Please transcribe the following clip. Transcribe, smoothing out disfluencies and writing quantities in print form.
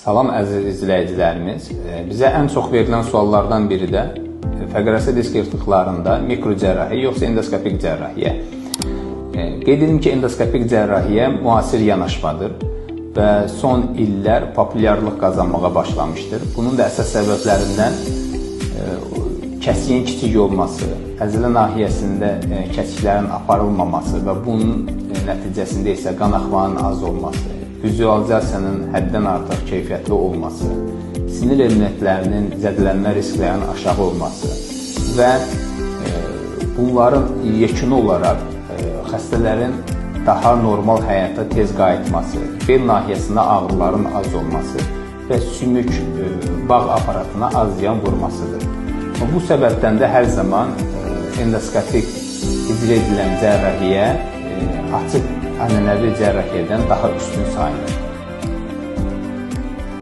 Salam əziz izləyicilərimiz. Bizə ən çox verilən suallardan biri də fəqərəsi disk yırtıqlarında mikrocərrahi yoxsa endoskopik cərrahiyyə. Qeyd edim ki, endoskopik cərrahiyyə müasir yanaşmadır və son illər populyarlıq qazanmağa başlamışdır. Bunun da əsas səbəblərindən kəsiyin kiçik olması, əzələ nahiyəsində kəsiklərin aparılmaması və bunun nəticəsində isə qan axmanın az olması, vizualizasiyanın həddən artıq keyfiyyətli olması, sinir elementlərinin zədələnmə risklərinin aşağı olması və bunların yekunu olaraq xəstələrin daha normal həyata tez qayıtması, bel nahiyəsində ağrıların az olması və sümük bağ aparatına az ziyan vurmasıdır. Bu səbəbdən də hər zaman endoskopik icra edilən cərrahiyyə açıq ənənəvi cərrahiyyədən daha üstün sayılır.